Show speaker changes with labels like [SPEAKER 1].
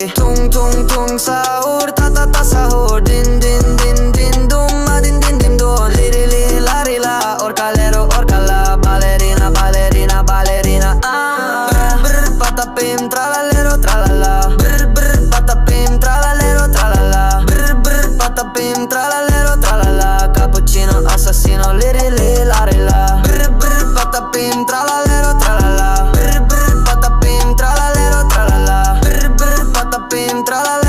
[SPEAKER 1] Tung tung tung sahur, ta ta ta sahur. Din din din din dum, ma din din din dum. Li li la ri la, orcalero orcala. Ballerina ballerina ballerina. Brr brr patapim tralalero tralala. Brr brr patapim tralalero tralala. Brr brr patapim tralalero tralala. Cappuccino assassino, li li la ri la. Brr brr patapim tralalero tralala. Brr brr patapim tralalero tralala. Brr brr patapim tralala.